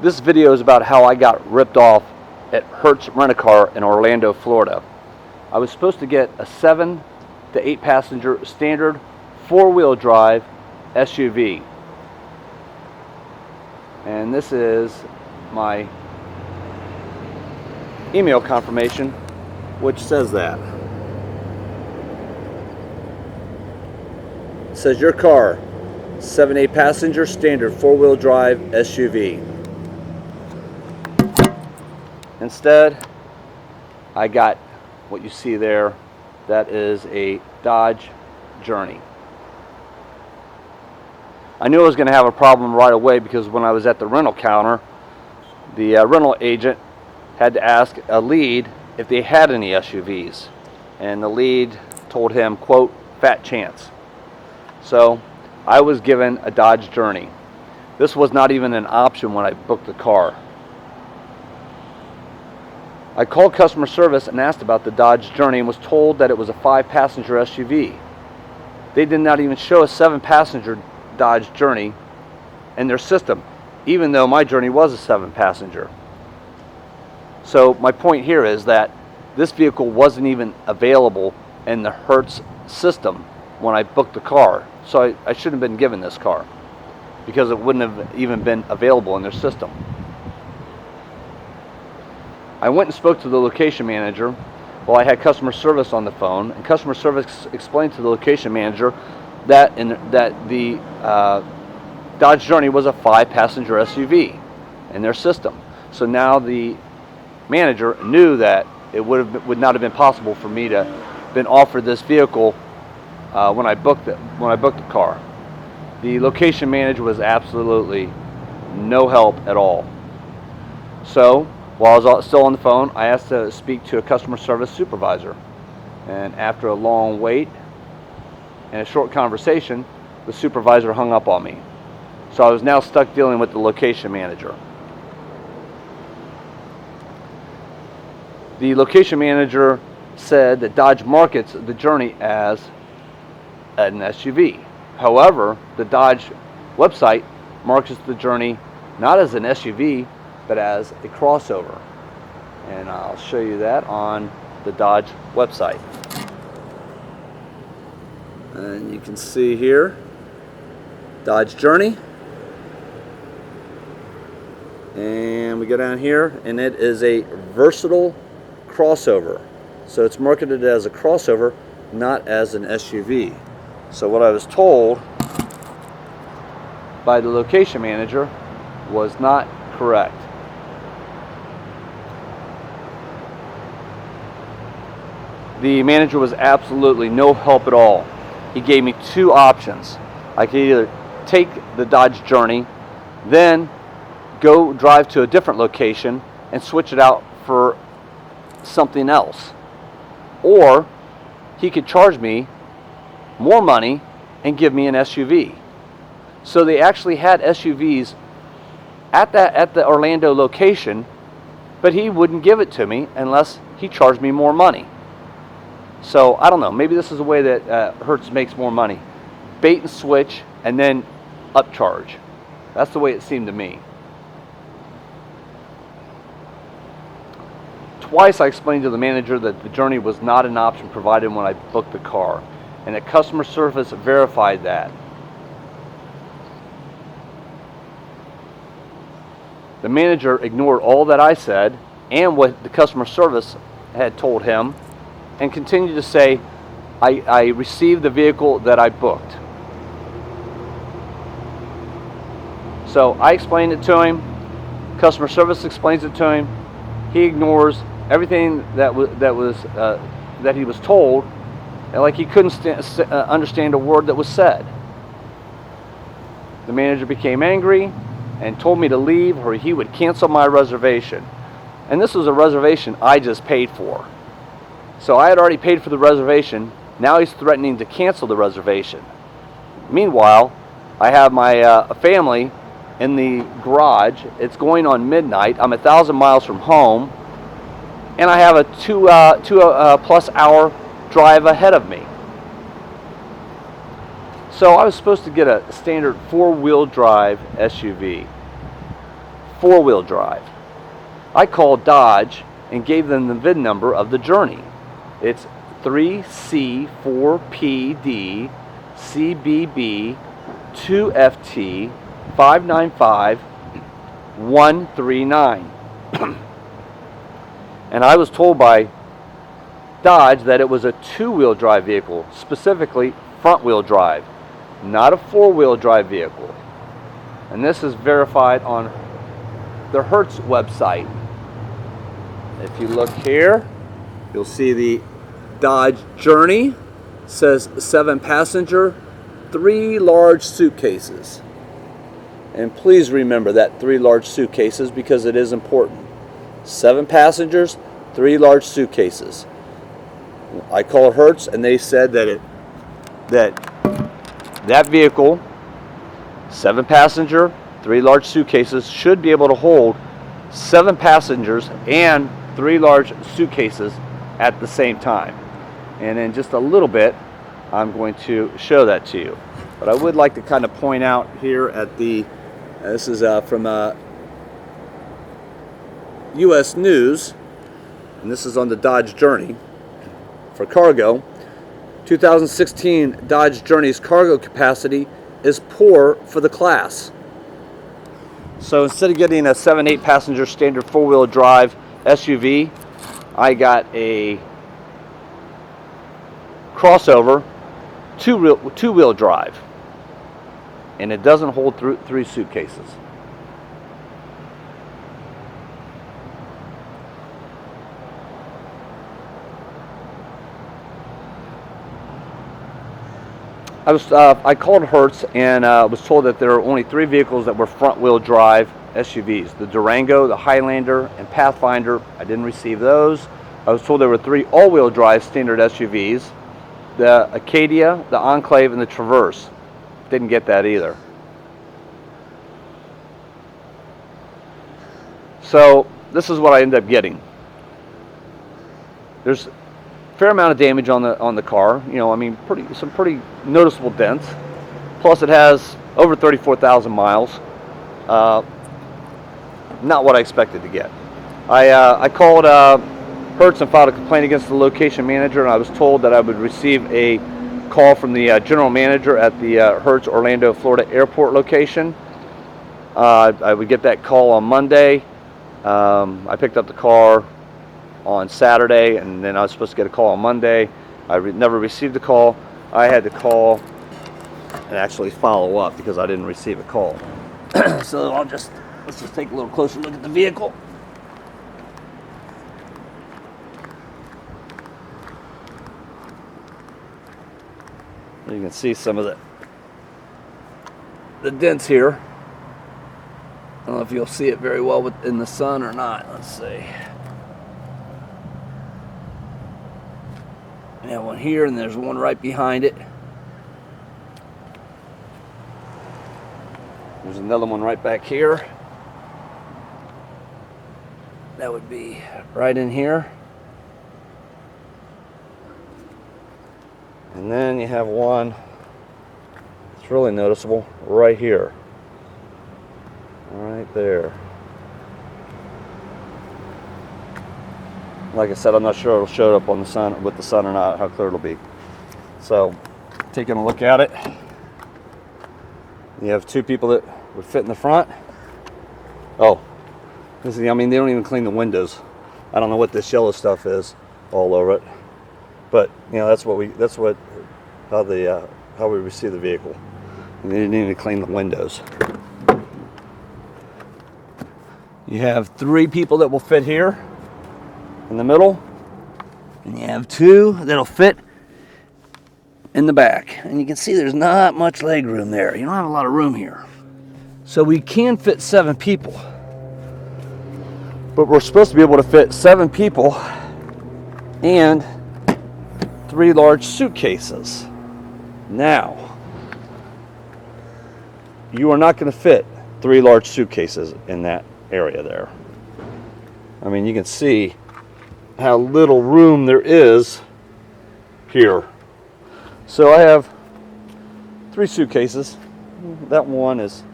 This video is about how I got ripped off at Hertz Rent-A-Car in Orlando, Florida. I was supposed to get a 7 to 8 passenger standard 4-wheel drive SUV. And this is my email confirmation, which says that. It says your car, 7 8 passenger standard 4-wheel drive SUV. Instead, I got what you see there. That is a Dodge Journey. I knew I was going to have a problem right away because when I was at the rental counter, the rental agent had to ask a lead if they had any SUVs, and the lead told him, quote, fat chance. So I was given a Dodge Journey. This was not even an option when I booked the car. I called customer service and asked about the Dodge Journey and was told that it was a 5-passenger SUV. They did not even show a 7-passenger Dodge Journey in their system, even though my Journey was a 7-passenger. So my point here is that this vehicle wasn't even available in the Hertz system when I booked the car. So I shouldn't have been given this car because it wouldn't have even been available in their system. I went and spoke to the location manager while I had customer service on the phone, and customer service explained to the location manager that the Dodge Journey was a 5-passenger SUV in their system. So now the manager knew that it would not have been possible for me to been offered this vehicle when I booked the car. The location manager was absolutely no help at all. So while I was still on the phone, I asked to speak to a customer service supervisor, and after a long wait and a short conversation, the supervisor hung up on me. So I was now stuck dealing with the location manager. The location manager said that Dodge markets the Journey as an SUV. However, the Dodge website markets the Journey not as an SUV, but as a crossover. And I'll show you that on the Dodge website. And you can see here, Dodge Journey. And we go down here, and it is a versatile crossover. So it's marketed as a crossover, not as an SUV. So what I was told by the location manager was not correct. The manager was absolutely no help at all. He gave me 2 options. I could either take the Dodge Journey, then go drive to a different location and switch it out for something else, or he could charge me more money and give me an SUV. So they actually had SUVs at the Orlando location, but he wouldn't give it to me unless he charged me more money. So I don't know, maybe this is a way that Hertz makes more money. Bait and switch and then upcharge. That's the way it seemed to me. Twice I explained to the manager that the Journey was not an option provided when I booked the car, and that customer service verified that. The manager ignored all that I said and what the customer service had told him, and continued to say, I received the vehicle that I booked. So I explained it to him, customer service explains it to him, he ignores everything that he was told, and like he couldn't understand a word that was said. The manager became angry and told me to leave or he would cancel my reservation. And this was a reservation I just paid for. So I had already paid for the reservation. Now he's threatening to cancel the reservation. Meanwhile, I have my family in the garage. It's going on midnight. I'm 1,000 miles from home, and I have a two plus hour drive ahead of me. So I was supposed to get a standard 4-wheel drive SUV. 4-wheel drive. I called Dodge and gave them the VIN number of the Journey. It's 3C4PD CBB 2FT 595139. And I was told by Dodge that it was a 2-wheel drive vehicle, specifically front-wheel drive, not a 4-wheel drive vehicle. And this is verified on the Hertz website. If you look here, you'll see the Dodge Journey. It says 7-passenger, 3 large suitcases. And please remember that 3 large suitcases, because it is important. 7 passengers, 3 large suitcases. I called Hertz and they said that that vehicle, 7 passenger, 3 large suitcases, should be able to hold 7 passengers and 3 large suitcases at the same time. And in just a little bit, I'm going to show that to you. But I would like to kind of point out here at the, this is from U.S. News, and this is on the Dodge Journey for cargo. 2016 Dodge Journey's cargo capacity is poor for the class. So instead of getting a 7-8 passenger standard 4-wheel drive SUV, I got a crossover 2-wheel drive, and it doesn't hold 3 suitcases. I called Hertz and was told that there are only 3 vehicles that were front-wheel drive SUVs: the Durango, the Highlander, and Pathfinder. I didn't receive those. I was told there were 3 all-wheel drive standard SUVs: the Acadia, the Enclave, and the Traverse. Didn't get that either. So this is what I ended up getting. There's a fair amount of damage on the car. You know, I mean, some pretty noticeable dents. Plus, it has over 34,000 miles. Not what I expected to get. I called Hertz and filed a complaint against the location manager, and I was told that I would receive a call from the general manager at the Hertz Orlando, Florida airport location. I would get that call on Monday. I picked up the car on Saturday, and then I was supposed to get a call on Monday. I never received the call. I had to call and actually follow up because I didn't receive a call. So let's just take a little closer look at the vehicle. You can see some of the dents here. I don't know if you'll see it very well in the sun or not. Let's see. We have one here, and there's one right behind it. There's another one right back here. That would be right in here. And then you have one, it's really noticeable, right here. Right there. Like I said, I'm not sure it'll show up on the sun, with the sun or not, how clear it'll be. So, taking a look at it, you have 2 people that would fit in the front. Oh, this is, I mean, they don't even clean the windows. I don't know what this yellow stuff is all over it, but you know, how we receive the vehicle. And they didn't even clean the windows. You have 3 people that will fit here in the middle, and you have 2 that'll fit in the back. And you can see there's not much leg room there. You don't have a lot of room here. So we can fit 7 people, but we're supposed to be able to fit 7 people and 3 large suitcases. Now, you are not going to fit 3 large suitcases in that area there. I mean, you can see how little room there is here. So I have 3 suitcases. That one is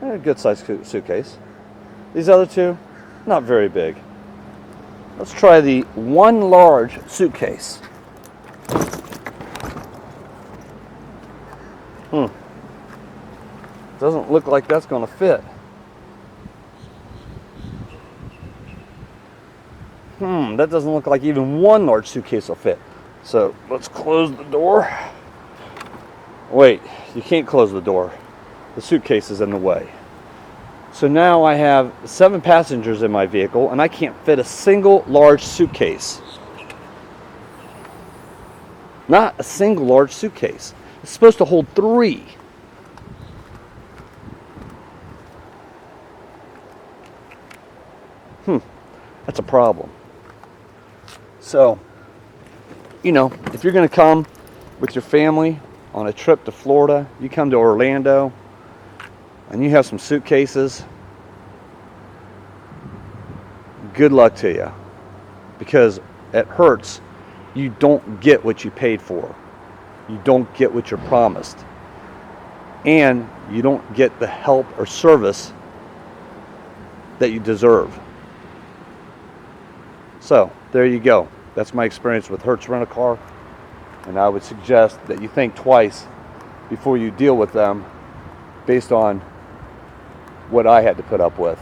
a good sized suitcase. These other two, not very big. Let's try the one large suitcase. Doesn't look like that's going to fit. That doesn't look like even one large suitcase will fit. So let's close the door. Wait, you can't close the door. The suitcase is in the way. So now I have 7 passengers in my vehicle and I can't fit a single large suitcase. Not a single large suitcase. It's supposed to hold 3. That's a problem. So, you know, if you're going to come with your family on a trip to Florida, you come to Orlando, and you have some suitcases, good luck to you. Because at Hertz, you don't get what you paid for. You don't get what you're promised. And you don't get the help or service that you deserve. So, there you go. That's my experience with Hertz Rent-A-Car. And I would suggest that you think twice before you deal with them based on what I had to put up with.